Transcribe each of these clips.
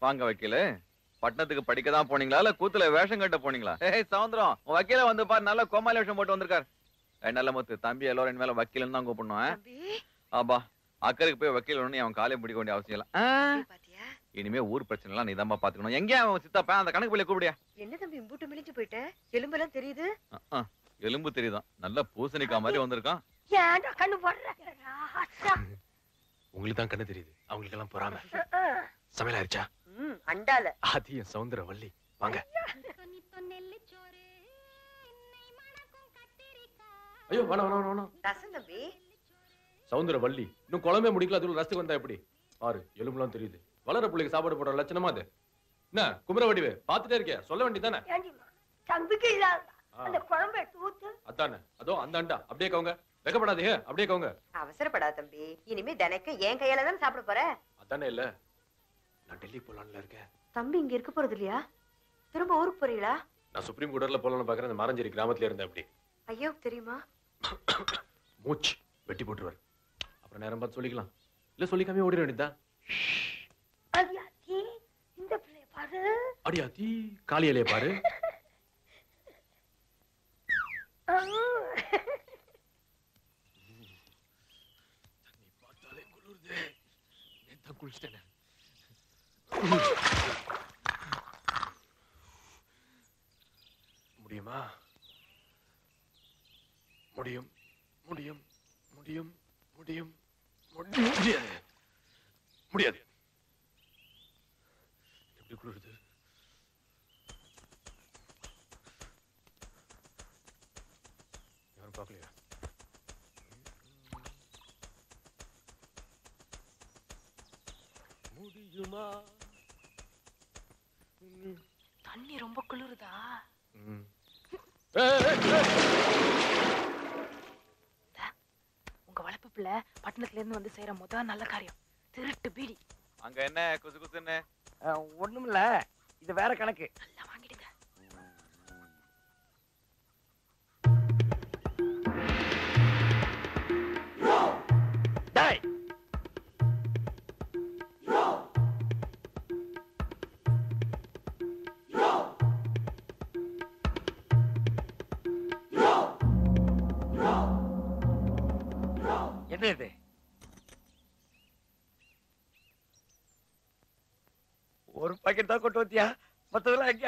வாங்க வக்கீல, பட்டணத்துக்கு படிக்க தான் போனீங்களா இல்ல கூத்துல வேஷம் கட்ட போனீங்களா? ஏய் சவுந்தரம், உன் வக்கீல வந்து பாரு, நல்ல கோமாளி வேஷம் போட்டு வந்திருக்காரு. நல்ல முத்து தம்பி, எல்லாரும் மேல வக்கீலன்னு தான் கூப்பிடணும். ஆபா, அக்கறைக்கு போய் வக்கீல் ஒண்ணு அவன் காலையை பிடிக்க வேண்டிய அவசியம் இல்ல. இனிமே ஊர் பிரச்சனை எல்லாம் நீ தான் பாத்துக்கணும். எங்க அவன் சித்தப்பா அந்த கணக்கு பிள்ளை கூப்பிடியா? என்ன தம்பி இம்பூட்டு மிளிஞ்சு போயிட்ட? எலும்பெல்லாம் தெரியுது. எலும்பு தெரியுதான், நல்ல பூசணிக்கா மாதிரி வந்திருக்கான். ஏன்டா கண்ணு போடுற? உங்களுக்கு தான் கண்ணு தெரியுது, அவங்களுக்கு எல்லாம் பொறாம. சமையல் ஆயிடுச்சா? அண்டால ஆதிய சௌந்தரவல்லி வாங்க. ஐயோ வேணாம் வேணாம் வேணாம். ரசம் தம்பி. சௌந்தரவல்லி இன்னும் குழம்பே முடிக்கல, அதுல ரசத்துக்கு வந்தா எப்படி? பாரு எலும்புலாம் தெரியுது. வளர பிள்ளைக்கு சாப்பாடு போடுற லட்சணமா அது. என்ன குமர வடிவே பாத்துட்டே இருக்கியா? சொல்ல வேண்டியதானே. தம்பிக்கு இல்லாத அந்த குழம்பு ஊத்து. அதானே, அதோ அந்த அண்டா அப்படியே கவுங்க. வெக்கப்படாதீங்க, அப்படியே கவுங்க. அவசரப்படாத தம்பி, இனிமே தினைக்கு என் கையால தான் சாப்பிட போற. அதானே. இல்ல நான் டெல்லி போலான்ல இருக்கேன். தம்பி இங்க இருக்க போறது இல்லையா? திரும்ப ஊருக்கு போறீங்களா? நான் சுப்ரீம் கோர்ட்ல போலான்னு பாக்குறேன். இந்த மாரஞ்சேரி கிராமத்துல இருந்தேன். அப்படி ஐயோ தெரியுமா? மூச்சு வெட்டி போட்டுருவாரு. அப்புறம் நேரம் பார்த்து சொல்லிக்கலாம். இல்ல சொல்லிக்காம ஓடிட வேண்டியதான். அடியாத்தி இந்த பிள்ளைய பாரு. அடியாத்தி காளியலைய பாரு. தண்ணி பார்த்தாலே குளிருதே. நேத்து குளிச்சிட்டேன். முடியுமா? முடியும் முடியும் முடியும் முடியும் முடியாது முடியாது. எப்படி குளிருது? யாரும் பார்க்கலையா? முடியுமா? தண்ணி ரொம்ப குளிருதா? உங்க வளர்ப்பு பிள்ளை பட்டணத்துல இருந்து வந்து செய்யற முதல் நல்ல காரியம் திருட்டு பீடி. அங்க என்ன குசு குசுன்னு? ஒண்ணும் இல்ல, இது வேற கணக்கு. நல்லா வாங்கிடுங்க. டேய் என்ன இது? ஒரு பாக்கெட் தான் கொண்டு வந்தியா? மத்ததெல்லாம் எங்க?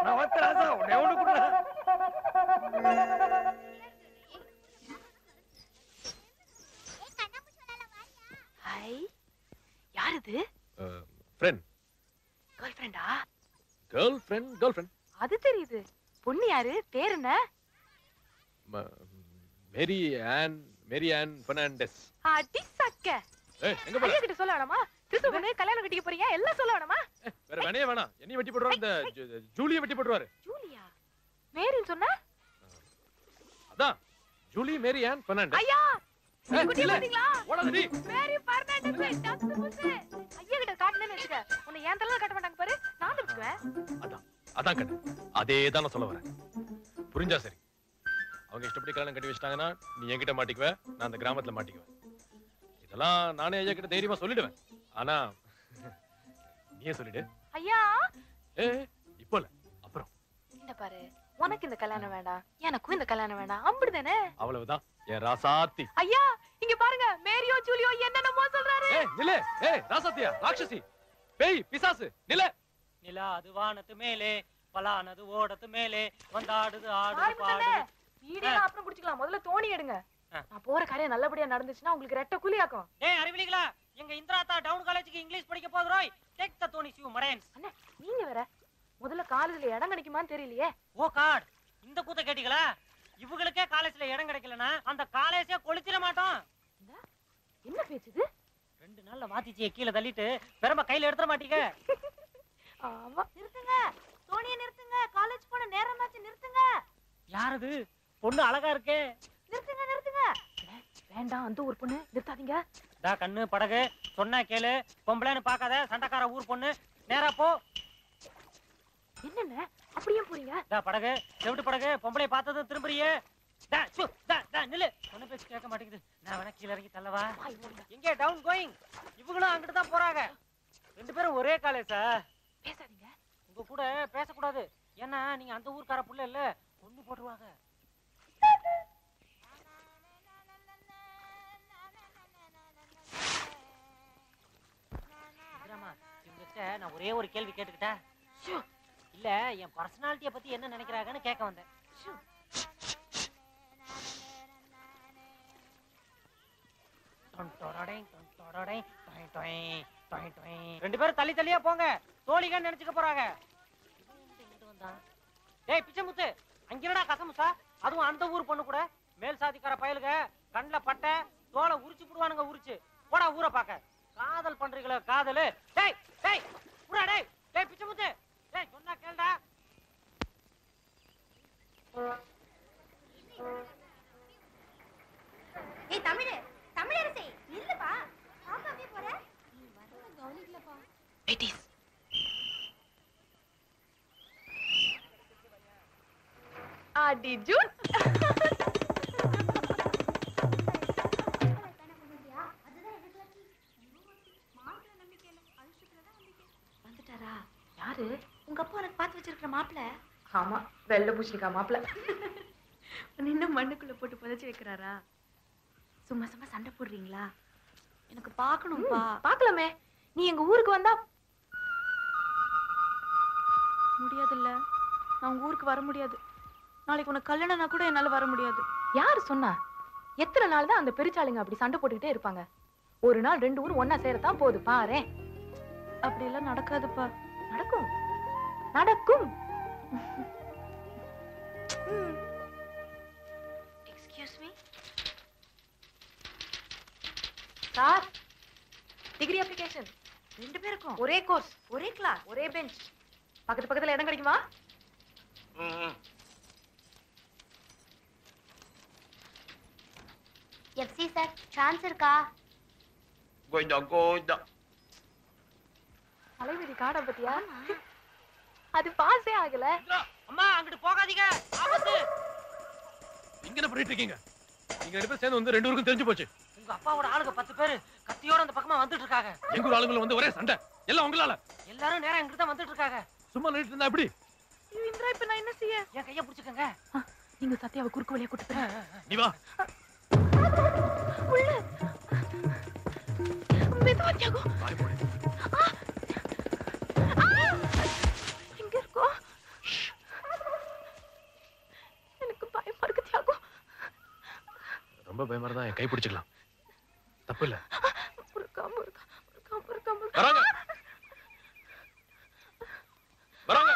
நான் வந்தராசா உன்னை ஒண்ணு கூட. ஹாய், யார் இது? ஃப்ரெண்ட். கேர்ள் ஃப்ரெண்டா? Girl friend. அது தெரியுது. பொண்ணு யாரு? பேர் என்ன? மேரி ஆன் பெர்னாண்டஸ். அடி சக்க. ஏய் எங்க போற? கிட்ட சொல்ல வேணாமா? கிறிஸ்து பொண்ணு கல்யாணம் கட்டிக்க போறீங்க, எல்லாம் சொல்ல வேணாமா? வேற வேணே வேணாம். என்னைய வெட்டி போடுறாரு. இந்த ஜூலியை வெட்டி போடுறாரு. ஜூலியா? மேரின்னு சொன்னா? அதான் ஜூலி மேரி ஆன் பெர்னாண்டஸ். ஐயா குட்டி பாத்தீங்களா? ஓடாதடி. மேரி பெர்னாண்டஸ் டாக்ஸ் புஸ். ஐயா கிட்ட காட்டணும்னு வெச்சுக்க. உன்னை ஏன் தலல காட்ட மாட்டாங்க பாரு. நான் வெச்சுக்குவேன். அதான் கண்ணு. அதே தான் நான் சொல்ல வரேன். புரிஞ்சா சரி. அவங்க இஷ்டப்படி கல்யாணம் கட்டி வச்சிட்டாங்கன்னா நீ என்கிட்ட மாட்டிக்குவ, நான் அந்த கிராமத்துல மாட்டிக்குவேன். இதெல்லாம் நானே ஐயா கிட்ட தைரியமா சொல்லிடுவேன். ஆனா நீயே சொல்லிடு. ஐயா இப்போ இல்ல, அப்புறம். இந்த பாரு, உனக்கு இந்த கல்யாணம் வேண்டாம், எனக்கும் இந்த கல்யாணம் வேண்டாம், அப்படிதானே? அவ்வளவுதான் என் ராசாத்தி. ஐயா இங்க பாருங்க, மேரியோ ஜூலியோ என்னென்னமோ சொல்றாரு. நிலே. ராசாத்தியா? ராட்சசி, பேய், பிசாசு, நிலே. நிலா அது வானத்து மேலே, பலானது ஓடத்து மேலே, வந்தாடுது ஆடுது பாடுது. வீடியோ அப்புறம் குடிச்சுக்கலாம், முதல்ல தோணி எடுங்க. நான் போற காரியம் நல்லபடியா நடந்துச்சுன்னா உங்களுக்கு ரெட்ட கூலியாக்கும். டேய் அறிவிலிங்களா, எங்க இந்திராத்தா டவுன் காலேஜுக்கு இங்கிலீஷ் படிக்க போதுரோய். டேக் தி தோனி யூ மரைன்ஸ். அண்ணா நீங்க வேற, முதல்ல காலேஜ்ல இடம் கிடைக்குமான்னு தெரியலையே. ஓ காட், இந்த கூத்த கேட்டிங்களா? இவங்களுக்கே காலேஜ்ல இடம் கிடைக்கலனா அந்த காலேஜே கொளுத்திர மாட்டோம். என்ன பேச்சுது? 2 நாள்ல வாத்திச்சியை கீழ தள்ளிட்டு பெரம்ப கையில எடுத்துற மாட்டீங்க. ஆமா. நிறுத்துங்க, தோணியை நிறுத்துங்க, காலேஜ் போன நேரமாச்சு, நிறுத்துங்க. யாரது? பொண்ணு அழகா இருக்கே. நிறுத்துங்க. வேண்டாம் அந்த ஊர் பொண்ணு நிறுத்தாதீங்க. கண்ணு படகு சொன்னா கேளு, பொம்பளைன்னு பாக்காத, சண்டைக்கார ஊர் பொண்ணு, நேரா போ. என்னென்ன அப்படியே போறீங்க? படகு செவிட்டு படகு, பொம்பளை பார்த்ததும் திரும்புறியே. நில்லு, சொன்ன பேச்சு கேட்க மாட்டேங்குது. நான் வேணா கீழே இறங்கி தள்ளவா? எங்க டவுன் கோயிங்? இவங்களும் அங்கிட்டு தான் போறாங்க. 2 பேரும் ஒரே காலேஜா? பேசாதீங்க. உங்க கூட பேசக்கூடாது, ஏன்னா நீங்க அந்த ஊர்க்கார புள்ள இல்ல, கொண்டு போட்டுருவாங்க. நான் ஒரே ஒரு கேள்வி கேட்டுக்கிட்டா? இல்ல, என் பர்சனாலிட்டிய பத்தி என்ன நினைக்கிறாங்கன்னு கேட்க வந்தேன். 2 பேரும் தள்ளி தள்ளியா போங்க, தோழிகன்னு நினைச்சுக்க போறாங்க. டேய் பிச்சமுத்து, அங்கடா கசமுசா, அதுவும் அந்த ஊர் பொண்ணு கூட. மேல் சாதிக்கார பயலுக கண்ணுல பட்ட தோலை உரிச்சு போடுவானுங்க. உரிச்சு போடா ஊரை பாக்க. காதல் பண்றீங்களா காதலு? டேய் டேய் புறா, டேய் டேய் பிச்சமுத்து, டேய் சொன்னா கேளுடா. ஏய் தமிழே, தமிழரசி நில்லுப்பா. பாப்பா அப்படியே போற? நீ வரல கவனிக்கலப்பா. பேட்டிஸ். ஆடி ஜூன். வந்துட்டாரா? யாரு? உங்க அப்பா எனக்கு பார்த்து வச்சிருக்கிற மாப்பிள்ள? ஆமா, வெள்ளை பூசணிக்கா மாப்பிள்ள. இன்னும் மண்ணுக்குள்ள போட்டு புதைச்சு வைக்கிறாரா? சும்மா சும்மா சண்டை போடுறீங்களா? எனக்கு பார்க்கணும்பா. பார்க்கலாமே. நீ எங்க ஊருக்கு வந்தா முடியாதுல்ல, நான் உங்க ஊருக்கு வர முடியாது. நாளைக்கு உனக்கு கல்யாணம்னா கூட என்னால வர முடியாது. யாரு சொன்னா? எத்தனை நாள் தான் அந்த பெருச்சாளுங்க அப்படி சண்டை போட்டுக்கிட்டே இருப்பாங்க? ஒரு நாள் 2 ஊர் ஒன்னா சேரத்தான் போகுது பாரு. அப்படி எல்லாம் நடக்காதுப்பா. நடக்கும் நடக்கும். Excuse me sir, degree application. 2 பேருக்கும் ஒரே கோர்ஸ், ஒரே கிளாஸ், ஒரே பெஞ்ச். பக்கத்து பக்கத்துல இடம் கிடைக்குமா? எஃப்சி சார், சான்ஸ் இருக்கா? கொஞ்சம் தலைவிதி காட பத்தியா? அது பாஸே ஆகல. அம்மா அங்கிட்டு போகாதீங்க, ஆபத்து. இங்க என்ன பண்ணிட்டு இருக்கீங்க? நீங்க 2 பேரும் சேர்ந்து வந்து 2 ஊருக்கும் தெரிஞ்சு போச்சு. உங்க அப்பாவோட ஆளுங்க 10 பேரு கத்தியோட அந்த பக்கமா வந்துட்டு இருக்காங்க. எங்க ஊர் ஆளுங்களை வந்து ஒரே சண்டை, எல்லாம் உங்களால. எல்லாரும் நேரா இங்கிட்டு தான் வந்துட்டு இருக்காங்க. சும்மா நின்னுட்டு இருந்தா எப்படி? இந்திரா, இப்ப நான் என்ன செய்ய? என் கைய பிடிச்சுக்கங்க. நீங்க சத்யாவை குறுக்கு வழியா கூட்டு போங்க. நீ வா. உள்ள மெதுவா தியாகு. வாய் போடு. எங்க இருக்கோ? எனக்கு பயமா இருக்கு தியாகு. ரொம்ப பயமா இருந்தா என் கை பிடிச்சுக்கலாம், தப்பு இல்ல. வராங்க வராங்க.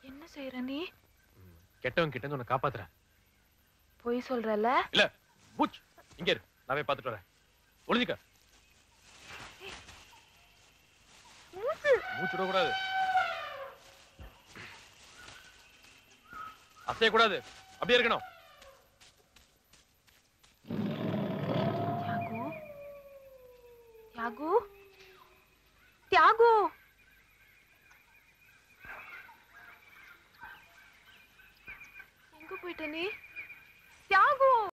என்ன செய்யற நீ? கெட்டவன் கிட்ட இருந்து உன்னை காப்பாத்துறேன். போய் சொல்றல? இல்ல, மூச்சு இங்க இரு, நாவே பாத்துட்டு வரேன். ஒளிஞ்சுக்க. மூச்சு விடக்கூடாது, அசையக்கூடாது, அப்படியே இருக்கணும். தியாகு, தியாகு.